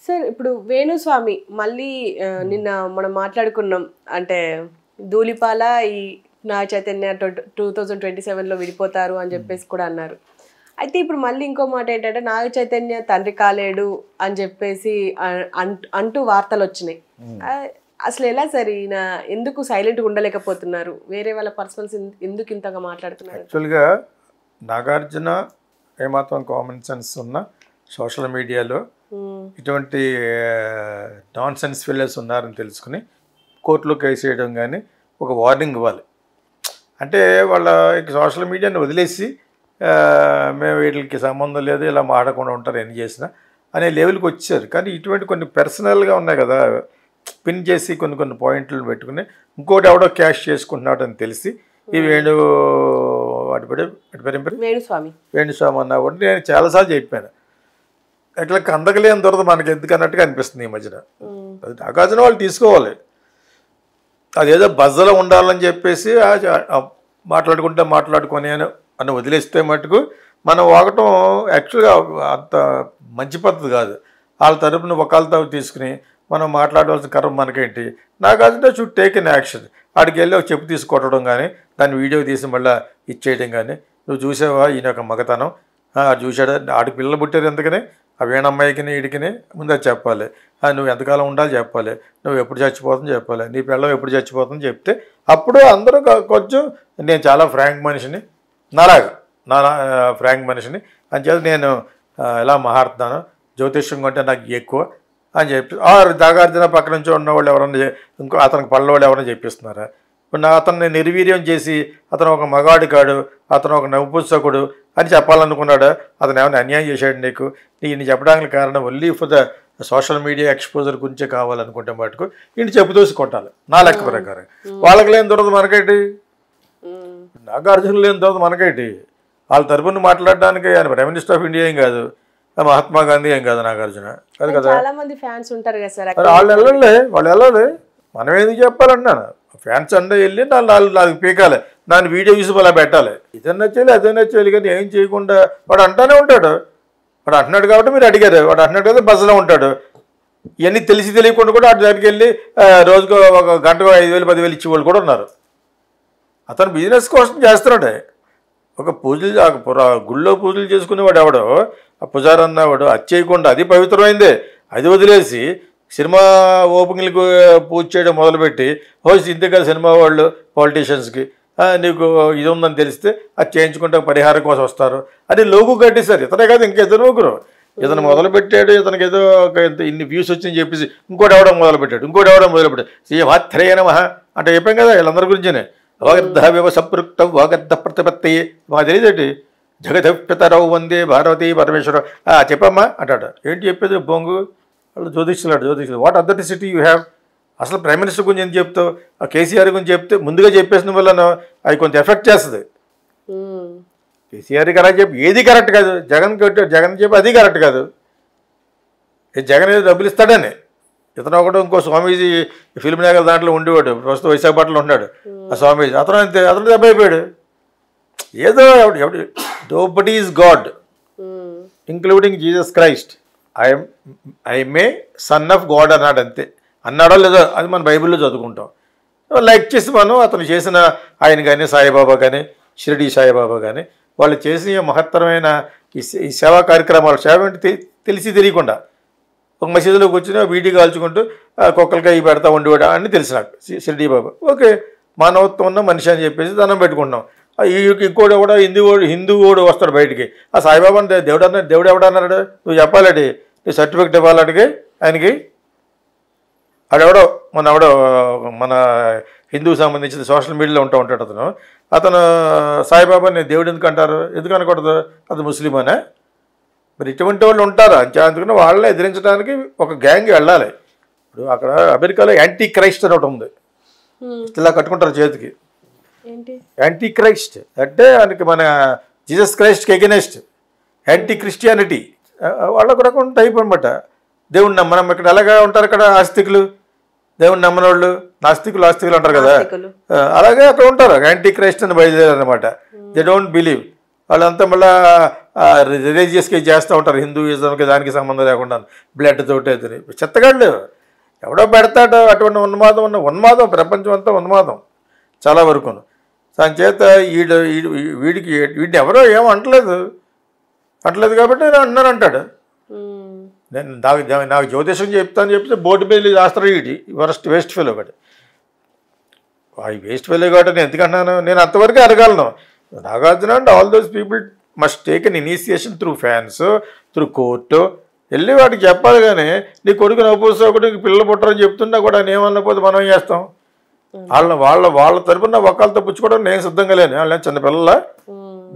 Sir ఇప్పుడు వేణుస్వామి మళ్ళీ నిన్న మనం మాట్లాడుకున్నాం అంటే ధూళిపాల ఈ నాగ చైతన్య 2027లో విడిపోతారు అని చెప్పేసి కూడా అన్నారు. అయితే ఇప్పుడు మళ్ళీ ఇంకో మాట ఏంటంటే నాగ చైతన్య తండ్రి కాలేడు అని చెప్పేసి అంటూ వార్తలు వచ్చినాయి. అసలు ఎలా సార్ ఈయన ఎందుకు సైలెంట్గా ఉండలేకపోతున్నారు? వేరే వాళ్ళ పర్సనల్స్ ఎందుకు ఇంతగా మాట్లాడుతున్నారు? యాక్చువల్గా నాగార్జున ఏమాత్రం కామన్ సెన్స్ ఉన్న సోషల్ మీడియాలో ఇటువంటి నాన్ సెన్స్ ఫిల్లర్స్ ఉన్నారని తెలుసుకుని కోర్టులో కేసు వేయడం కానీ ఒక వార్నింగ్ ఇవ్వాలి. అంటే వాళ్ళ సోషల్ మీడియాని వదిలేసి మేము వీటికి సంబంధం లేదు ఇలా మాడకుండా ఉంటారు ఎన్ని చేసినా అనే లెవెల్కి వచ్చారు. కానీ ఇటువంటి కొన్ని పర్సనల్గా ఉన్నాయి కదా, పిన్ చేసి కొన్ని పాయింట్లు పెట్టుకుని ఇంకోటి ఎవడో క్యాష్ చేసుకుంటున్నాడు అని తెలిసి ఈ వేణుస్వామి అన్నా కూడా నేను చాలాసార్లు చెప్పాను. అట్లా కందకలేని దొరద మనకి ఎందుకు అన్నట్టుగా అనిపిస్తుంది ఈ మధ్యన. అది నాగార్జున వాళ్ళు తీసుకోవాలి. అదేదో బజ్జలో ఉండాలని చెప్పేసి మాట్లాడుకొని అని వదిలేస్తే మటుకు మనం వాగటం యాక్చువల్గా అంత మంచి పద్ధతి కాదు. వాళ్ళ తరపున ఒకళ్ళతో తీసుకుని మనం మాట్లాడవలసిన కర్మ మనకేంటి? Nagarjuna should take an action. ఆడికి వెళ్ళి ఒక చెప్పు తీసుకొట్టడం కానీ దాన్ని వీడియో తీసి మళ్ళీ ఇచ్చేయడం కానీ, నువ్వు చూసావా ఈయన యొక్క మగతనం, చూసాడా, ఆడికి పిల్లలు పుట్టారు ఎందుకని ఆ వేణమ్మాయికి వీడికిని ముందు అది చెప్పాలి. నువ్వు ఎంతకాలం ఉండాలి చెప్పాలి, నువ్వు ఎప్పుడు చచ్చిపోతుందో చెప్పాలి, నీ పిల్లలు ఎప్పుడు చచ్చిపోతుందో చెప్తే అప్పుడు అందరూ కొంచెం నేను చాలా ఫ్రాంక్ మనిషిని, నా ఫ్రాంక్ మనిషిని అని చెప్పి నేను ఎలా మాట్లాడుతున్నాను, జ్యోతిష్యం కంటే నాకు ఎక్కువ అని చెప్పి నాగార్జున పక్క నుంచి ఉన్నవాళ్ళు ఎవరన్నా ఇంకో అతనికి పళ్ళ వాళ్ళు ఎవరైనా చెప్పిస్తున్నారా? ఇప్పుడు అతన్ని నిర్వీర్యం చేసి అతను ఒక మగాడి కాడు, అతను ఒక నవ్వుపుస్తకుడు అని చెప్పాలనుకున్నాడు. అతను ఏమైనా అన్యాయం చేశాడు నీకు? ఈయన చెప్పడానికి కారణం only for the social media exposure గురించే కావాలనుకుంటే మటుకు ఈయన చెప్పు దోసి కొట్టాలి నా లెక్క ప్రకారం. వాళ్ళకి లేని దొరకదు మనకేంటి, నాగార్జున లేని దొరకదు మనకేంటి? వాళ్ళ తరపున మాట్లాడడానికి ఆయన ప్రైమ్ మినిస్టర్ ఆఫ్ ఇండియా ఏం కాదు, మహాత్మా గాంధీ ఏం కాదు, నాగార్జున కాదు కదా. వాళ్ళు వెళ్ళాలి, మనం ఎందుకు చెప్పాలన్నాను? ఫ్యాన్స్ అంతా వెళ్ళి నాలుగు పీకాలి, దాన్ని వీడియో చూసి అలా పెట్టాలి. ఇదన్నా చేయాలి అదన్నా చేయాలి, కానీ ఏం చేయకుండా వాడు అంటానే ఉంటాడు. వాడు అంటున్నాడు కాబట్టి మీరు అడిగారు, వాడు అంటున్నాడు కదా బస్సులో ఉంటాడు. ఇవన్నీ తెలిసి తెలియకుండా కూడా అటు దగ్గరికి వెళ్ళి రోజుకు ఒక గంటకు 5,000 10,000 ఇచ్చేవాళ్ళు కూడా ఉన్నారు. అతను బిజినెస్ కోసం చేస్తున్నాడే. ఒక గుళ్ళో పూజలు చేసుకునేవాడు ఎవడో ఆ పుజారి అన్నవాడు అది చేయకుండా, అది పవిత్రమైందే, అది వదిలేసి సినిమా ఓపెనింగ్లకు పూజ చేయడం మొదలుపెట్టి ఇంతే కదా సినిమా వాళ్ళు పాలిటీషియన్స్కి నీకు ఇది ఉందని తెలిస్తే అది చేయించుకుంటే పరిహారం కోసం వస్తారు అని లోగు కట్టేశారు. ఇతనే కాదు ఇంకెద్దరు ఒకరు. ఇతను మొదలుపెట్టాడు, ఇతనికి ఏదో ఇన్ని వ్యూస్ వచ్చిందని చెప్పేసి ఇంకోటి ఎవడం మొదలుపెట్టాడు. శ్రీమాత్రేయ నమః అంటే చెప్పాం కదా వీళ్ళందరి గురించినే. వాగర్ధ వివ సంపృక్త వాగర్ధ ప్రతిపత్తి మాకు తెలియదేంటి? జగదపితరవు వందే భారవతి పరమేశ్వర చెప్పమ్మా అంటాడు. ఏంటి చెప్పేది బొంగు? వాళ్ళు జ్యోతిష్యులాడు. What authenticity you have? అసలు ప్రైమ్ మినిస్టర్ గురించి ఏం చెప్తావు? ఆ కేసీఆర్ గురించి చెప్తే ముందుగా చెప్పేసిన వల్ల అది కొంచెం ఎఫెక్ట్ చేస్తుంది. కేసీఆర్కి అలా చెప్పి ఏది కరెక్ట్ కాదు, జగన్ చెప్పి అది కరెక్ట్ కాదు. జగన్ ఏదో డబ్బులు ఇస్తాడని ఇతను ఒకటి ఇంకో స్వామీజీ ఫిల్మ్ నగర్ దాంట్లో ఉండేవాడు, ప్రస్తుతం విశాఖపట్నంలో ఉన్నాడు ఆ స్వామీజీ. అతను దెబ్బ అయిపోయాడు. ఏదో ఎవడు nobody is God including Jesus Christ. I may son of God అన్నాడు, అంతే. అన్నాడో లేదో అది మన బైబిల్లో చదువుకుంటాం. లైక్ చేసి మనం అతను చేసిన ఆయన కానీ సాయిబాబా కానీ షిరిడి సాయిబాబా కానీ వాళ్ళు చేసిన మహత్తరమైన ఈ సేవా కార్యక్రమాలు, సేవ అంటే తెలిసి తెలియకుండా ఒక మసీదులో కూర్చుని వీడియో కాల్చుకుంటూ కుక్కలకాయ పెడతా ఉండేవాడు అని తెలిసి నాకు షిరిడి బాబా. ఓకే, మానవత్వం ఉన్న మనిషి అని చెప్పేసి దండం పెట్టుకుంటున్నాం. ఇంకోటి కూడా హిందువుడు వస్తాడు బయటికి, ఆ సాయిబాబా దేవుడు ఎవడన్నాడు? నువ్వు చెప్పాలండి, నీ సర్టిఫికెట్ ఇవ్వాలడికి ఆయనకి. ఆడెవడో మన హిందువుకి సంబంధించిన సోషల్ మీడియాలో ఉంటాడు అతను సాయిబాబాని దేవుడు ఎందుకు అంటారు? ఎందుకు అనకూడదు? అది ముస్లిం అనే. మరి ఇటువంటి వాళ్ళు ఉంటారు. అందుకని వాళ్ళని ఎదిరించడానికి ఒక గ్యాంగ్ వెళ్ళాలి. ఇప్పుడు అక్కడ అమెరికాలో యాంటీ క్రైస్ట్ అని ఒకటి ఉంది, ఇలా కట్టుకుంటారు చేతికి. యాంటీ క్రైస్ట్ అంటే ఆయనకి మన జీసస్ క్రైస్ట్కి ఎగెనెస్ట్ యాంటీ క్రిస్టియానిటీ. వాళ్ళకు రకం టైప్ అనమాట. దేవుడిని మనం ఇక్కడ ఎలాగా ఉంటారు, ఇక్కడ ఆస్తికులు దేవుడిని నమ్మని వాళ్ళు, నాస్తికులు అంటారు కదా, అలాగే అక్కడ ఉంటారు. యాంటీ క్రైస్ట్ అని బయలుదేరారు అనమాట. They don't believe. వాళ్ళంతా మళ్ళీ రిలీజియస్గా చేస్తూ ఉంటారు, హిందూయిజంకి దానికి సంబంధం లేకుండా బ్లడ్ తోటి అది చెత్తగాళ్ళు. ఎవడో పెడతాడో అటువంటి ఉన్మాదం ప్రపంచం అంతా ఉన్మాదం చాలా వరకు. దాని చేత వీడిని ఎవరో ఏమో అంటలేదు కాబట్టి నేను అంటున్నాను అంటాడు. నేను నాకు జ్యోతిషం చెప్తాను చెప్తే బోర్డు మీద రాస్తాడు వీడి వేస్ట్ ఫెలో ఒకటి. ఆ వేస్ట్ ఫెలో కాబట్టి నేను ఎందుకంటున్నాను, నేను అంతవరకు అడగలను. Nagarjuna and all those people must take an initiation through fans, through court వెళ్ళి వాడికి చెప్పాలి. కానీ నీ కొడుకు నవ్వుపోతే ఒకటి నీకు పిల్లలు పుట్టరని చెప్తున్నా కూడా నేమన్నపోతే మనం ఏం చేస్తాం? వాళ్ళ తరపున ఒకళ్ళతో పుచ్చుకోవడం నేను సిద్ధంగా లేను. వాళ్ళ చిన్నపిల్లల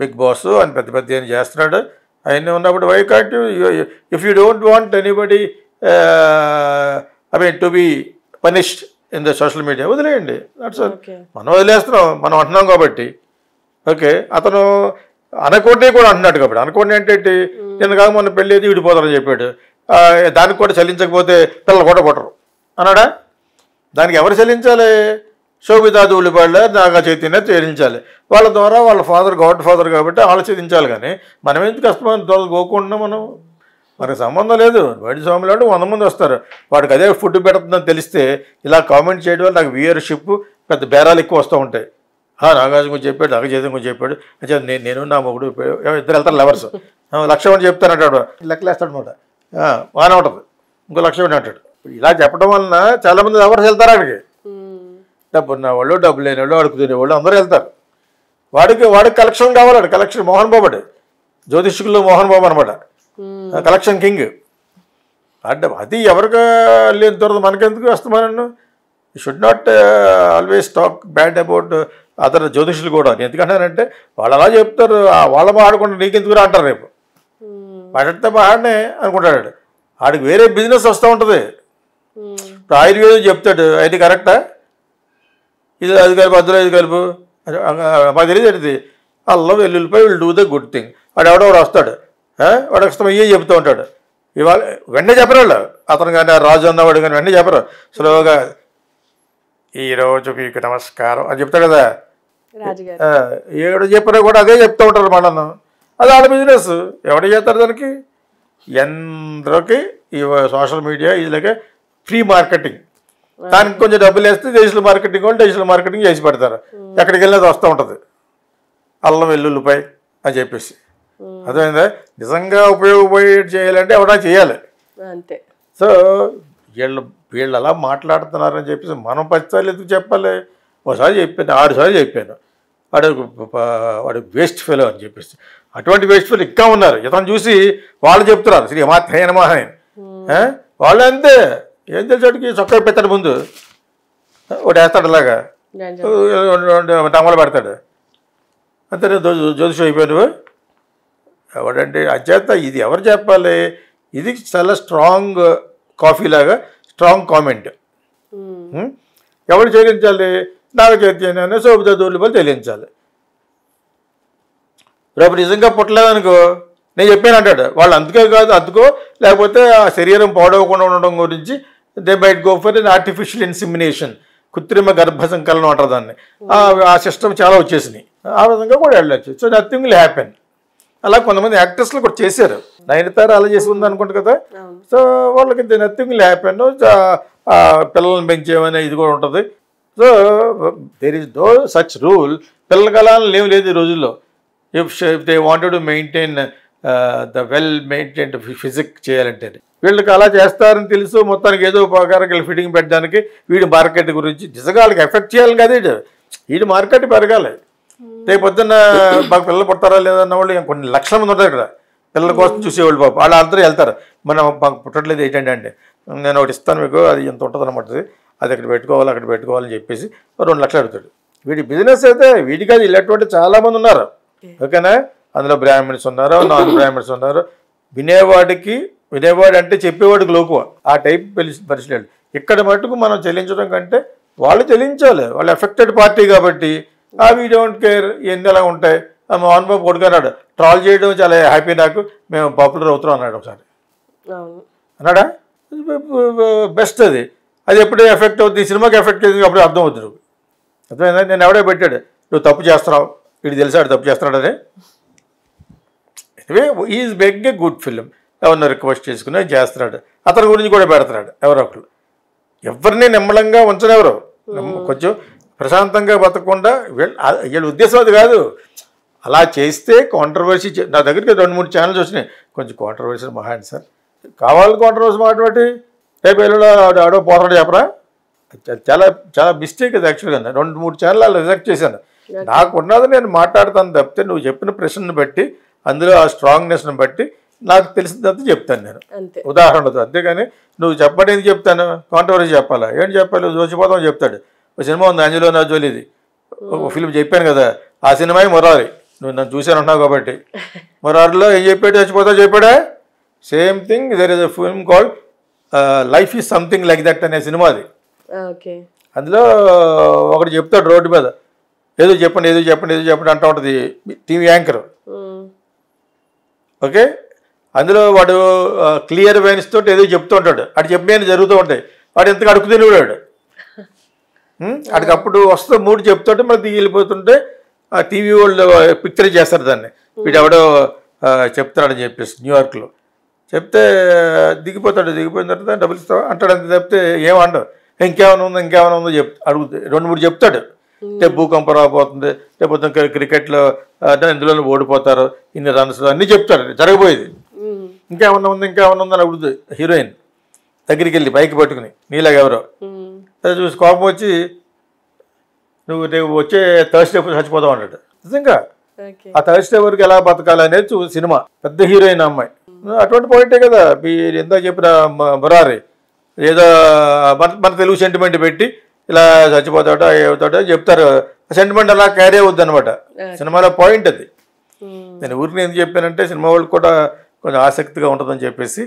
బిగ్ బాస్ అని పెద్ద ఏం చేస్తున్నాడు అవన్నీ ఉన్నప్పుడు why can't you if you don't want anybody to be punished in the social media వదిలేయండి. దట్స్ మనం వదిలేస్తున్నాం, మనం అంటున్నాం కాబట్టి. ఓకే, అతను అనకూడనే కూడా అంటున్నాడు కాబట్టి. అనకూడని ఏంటంటే నేను కాక మొన్న పెళ్ళి అయితే విడిపోతారని చెప్పాడు. దానికి కూడా చెల్లించకపోతే పిల్లలు కూడా పుట్టరు అన్నాడా? దానికి ఎవరు చెల్లించాలి? శోభితా ధూళిపాళ్ళ నాగా చైతన్య చెల్లించాలి. వాళ్ళ ద్వారా వాళ్ళ ఫాదర్ గాడ్ ఫాదర్ కాబట్టి వాళ్ళు చెల్లించాలి. కానీ మనం ఎందుకు కష్టమైన త్వరగా పోకుండా మనకు సంబంధం లేదు. బయట స్వామిలో 100 మంది వస్తారు, వాడికి అదే ఫుడ్ పెడుతుందని తెలిస్తే ఇలా కామెంట్ చేయడం వల్ల నాకు వ్యూయర్షిప్ పెద్ద బేరాలు ఎక్కువ వస్తూ ఉంటాయి. నాగార్జున గురించి చెప్పాడు, నాగచైతన్య గురించి చెప్పాడు, నేను నా మొగుడు ఇద్దరు వెళ్తారు లవర్స్, 1,00,000 అని చెప్తానంటాడు, లెక్కలేస్తాడు అనమాట. బాగానే ఉంటుంది, ఇంకో 1,00,000 అంటాడు. ఇలా చెప్పడం వలన చాలామంది లవర్స్ వెళ్తారు అక్కడికి. డబ్బు ఉన్నవాళ్ళు డబ్బు లేని వాళ్ళు అడుగు తినేవాళ్ళు అందరూ వెళ్తారు. వాడికి కలెక్షన్ కావాలి. కలెక్షన్ మోహన్ బాబు, జ్యోతిష్కుల్లో మోహన్ బాబు అనమాట, కలెక్షన్ కింగ్. అది ఎవరికి లేని తర్వాత మనకెందుకు వస్తామని. You should not always talk bad about other జ్యోతిష్యులు కూడా. ఎందుకంటానంటే వాళ్ళు అలా చెప్తారు, వాళ్ళ ఆడకుండా నీకెందుకు అంటారు రేపు. వాడితే బాగానే అనుకుంటాడు, ఆడికి వేరే బిజినెస్ వస్తూ ఉంటుంది. ఇప్పుడు ఆయుర్వేదం చెప్తాడు, అది కరెక్టా? ఇది అది కలుపు, అందులో ఇది కలుపు, మాకు తెలియదు. అది అల్లం వెల్లుల్లిపై will do the good thing. వాడు ఎవడెవడు వస్తాడు, వాడు వస్తాం ఇవే చెప్తూ ఉంటాడు. ఇవాళ వెంటనే చెప్పరు వాళ్ళు, అతను కానీ రాజు అన్నవాడు కానీ వెంటనే చెప్పరు. స్లోగా ఈరోజు మీకు నమస్కారం అని చెప్తాడు కదా. ఎవడు చెప్పినా కూడా అదే చెప్తూ ఉంటారు మనల్ని. అది ఆడ బిజినెస్, ఎవడు చేస్తారు దానికి? ఎందరికి ఈ సోషల్ మీడియా ఇదిలాగే ఫ్రీ మార్కెటింగ్. దానికి కొంచెం డబ్బులు వేస్తే డిజిటల్ మార్కెటింగ్ వాళ్ళు డిజిటల్ మార్కెటింగ్ చేసి పెడతారు. ఎక్కడికి వెళ్ళినది వస్తూ ఉంటుంది, అల్లం వెల్లుల్లిపై అని చెప్పేసి. అర్థమైందా? నిజంగా ఉపయోగపడే చేయాలంటే ఎవరైనా చేయాలి అంతే. సో వీళ్ళు అలా మాట్లాడుతున్నారని చెప్పేసి మనం 10 సార్లు ఎందుకు చెప్పాలి? ఒకసారి చెప్పాను, 6 సార్లు చెప్పాను, వాడు వేస్ట్ ఫెలో అని చెప్పేసి. అటువంటి వేస్ట్ ఫెలో ఇంకా ఉన్నారు. ఇతను చూసి వాళ్ళు చెప్తున్నారు శ్రీ మాత్రేయ నమః అని. వాళ్ళు అంతే, ఏం తెలిసాడికి చొక్కా పెడతాడు, ముందు ఒకటి వేస్తాడు, అలాగా టమలు పెడతాడు, అంతే జ్యోతిషం అయిపోయాను. ఎవడంటే అచేత ఇది ఎవరు చెప్పాలి? ఇది చాలా స్ట్రాంగ్ కాఫీ లాగా స్ట్రాంగ్ కామెంట్. ఎవరు చెల్లించాలి? నాగ చైతన్యాన్ని శోభితా ధూళిపాలు చెల్లించాలి. రేపు నిజంగా పుట్టలేదనుకో, నేను చెప్పాను అంటాడు. వాళ్ళు అందుకే కాదు, అందుకో లేకపోతే ఆ శరీరం పాడవకుండా ఉండడం గురించి they might go for an artificial insemination, కృత్రిమ గర్భ సంకలనం అంటారు దాన్ని. ఆ సిస్టమ్ చాలా వచ్చేసినాయి, ఆ విధంగా కూడా వెళ్ళచ్చు. So nothing will happen. అలా కొంతమంది యాక్టర్స్లు కూడా చేశారు. నయనతార అలా చేసి ఉంది అనుకుంటు కదా. సో వాళ్ళకి నథింగ్ విల్ హ్యాపెన్. పిల్లల్ని పెంచేమనే ఇది కూడా ఉంటుంది. So there is no such rule. పిల్లల కాలాలు లేవు లేదు ఈ రోజుల్లో. If they wanted to maintain the well maintained physique చేయాలంటే వీళ్ళకి అలా చేస్తారని తెలుసు. మొత్తానికి ఏదో ఉపకారం ఫిట్టింగ్ పెట్టడానికి వీడి మార్కెట్ గురించి నిజంగా వాళ్ళకి ఎఫెక్ట్ చేయాలి కదా. వీడి మార్కెట్ పెరగాలి. రేపు పొద్దున్న మాకు పిల్లలు పుడతారా లేదన్న వాళ్ళు కొన్ని లక్షల మంది ఉంటారు ఇక్కడ పిల్లల కోసం చూసేవాళ్ళు. పాప వాళ్ళు అందరూ వెళ్తారు, మనం మాకు పుట్టట్లేదు ఏంటంటే అంటే నేను ఒకటి ఇస్తాను మీకు, అది ఎంత ఉంటుంది అనమాట, అది అక్కడ పెట్టుకోవాలని చెప్పేసి 2 లక్షలు అడుగుతాడు. వీడి బిజినెస్ అయితే వీడికి అది ఇలాంటి చాలామంది ఉన్నారు. ఓకేనా? అందులో బ్రాహ్మణ్స్ ఉన్నారు, నాన్ బ్రాహ్మణ్స్ ఉన్నారు. వినేవాడు అంటే చెప్పేవాడికి లోకువ, ఆ టైప్ పరిస్థితులు. ఇక్కడ మటుకు మనం చెల్లించడం కంటే వాళ్ళు చెల్లించాలి. వాళ్ళు ఎఫెక్టెడ్ పార్టీ కాబట్టి వీ డోంట్ కేర్ ఎన్ని ఎలా ఉంటాయి. మోహన్ బాబు కొడుకున్నాడు, ట్రాల్ చేయడం చాలా హ్యాపీ, నాకు మేము పాపులర్ అవుతున్నాం అన్నాడు ఒకసారి. అన్నాడా? బెస్ట్ అది. అది ఎప్పుడే ఎఫెక్ట్ అవుతుంది, సినిమాకి ఎఫెక్ట్ అవుతుంది, అప్పుడు అర్థం అవుతుంది. అర్థమైందా? నేను ఎవడే పెట్టాడు, నువ్వు తప్పు చేస్తున్నావు, వీడు తెలిసాడు తప్పు చేస్తున్నాడని. Anyway is making a good film. ఎవరిని రిక్వెస్ట్ చేసుకుని చేస్తున్నాడు. అతని గురించి కూడా పెడుతున్నాడు ఎవరో ఒకరు. ఎవరిని నిమ్మలంగా ఉంచనెవరు. కొంచెం ప్రశాంతంగా బతకకుండా వీళ్ళ ఉద్దేశం అది కాదు. అలా చేస్తే కాంట్రవర్సీ. నా దగ్గరికి 2-3 ఛానల్స్ వచ్చినాయి, కొంచెం కాంట్రవర్సీ మహాన్ సార్, కావాలి కాంట్రవర్సీ మాట్లాడి రేపు వెళ్ళి ఆడో పోతాడు చెప్పరా. చాలా చాలా మిస్టేక్ అది యాక్చువల్గా. 2-3 ఛానల్ అలా రిజెక్ట్ చేశాను. నాకున్నది నేను మాట్లాడతాను తప్పితే నువ్వు చెప్పిన ప్రశ్నను బట్టి, అందులో ఆ స్ట్రాంగ్నెస్ని బట్టి నాకు తెలిసిందంతా చెప్తాను నేను ఉదాహరణతో. అంతేగాని నువ్వు చెప్పడానికి చెప్తాను, కాంట్రవర్సీ చెప్పాలా, ఏంటి చెప్పాలి, జోచిపోతాం చెప్తాడు. ఒక సినిమా ఉంది అంజలినా జోలీది, ఒక ఫిల్మ్ చెప్పాను కదా, ఆ సినిమా మొరారి. నువ్వు నన్ను చూశాను అంటున్నావు కాబట్టి. మొరారిలో ఏం చెప్పాడు, చచ్చిపోతావు చెప్పాడా. Same thing there is a film called life is something like that అనే సినిమా అది. అందులో ఒకటి చెప్తాడు రోడ్డు మీద, ఏదో చెప్పండి ఏదో చెప్పండి ఏదో చెప్పండి అంటూ ఉంటుంది టీవీ యాంకర్. ఓకే, అందులో వాడు క్లియర్ వైన్స్ తోటి ఏదో చెప్తూ ఉంటాడు. అటు చెప్పిన జరుగుతూ ఉంటాయి. వాడు ఎంతగా అడుగు తెలివాడు. అడికి అప్పుడు వస్తూ 3 చెప్తుంటే మళ్ళీ దిగి వెళ్ళిపోతుంటే ఆ టీవీ వాళ్ళు పిక్చర్ చేస్తారు దాన్ని. వీడు ఎవడో చెప్తున్నాడని చెప్పేసి న్యూయార్క్లో చెప్తే దిగిపోతాడు. దిగిపోయిన తర్వాత డబ్బులు ఇస్తావా అంటాడు. అంత చెప్తే ఏమంటావు, ఇంకేమైనా ఉందో ఇంకేమైనా ఉందో అడుగుతాయి. 2-3 చెప్తాడు. అంటే భూకంపం రాబోతుంది, లేకపోతే క్రికెట్లో ఇందులో ఓడిపోతారు, ఇన్ని రన్స్ అన్నీ చెప్తాడు జరగబోయేది. ఇంకేమన్నా ఉంది ఇంకేమన్నా ఉందని అడుగుతుంది హీరోయిన్ దగ్గరికి వెళ్ళి బైక్ పట్టుకుని నీలాగా ఎవరో. అది చూసి కోపం వచ్చి నువ్వు రేపు వచ్చే థర్స్డే చచ్చిపోతావు అన్నాడు. నిజంగా ఆ థర్స్డే వరకు ఎలా బతకాలి అనేది సినిమా. పెద్ద హీరోయిన్ అమ్మాయి. అటువంటి పాయింటే కదా మీరు ఎంత చెప్పిన మురారి. ఏదో మన తెలుగు సెంటిమెంట్ పెట్టి ఇలా చచ్చిపోతాడో ఏమవుతాడో చెప్తారు. సెంటిమెంట్ అలా క్యారీ అవుద్ది అనమాట సినిమాలో పాయింట్ అది. నేను ఊరికి ఎందుకు చెప్పానంటే సినిమా వాళ్ళకి కూడా కొంచెం ఆసక్తిగా ఉంటుందని చెప్పేసి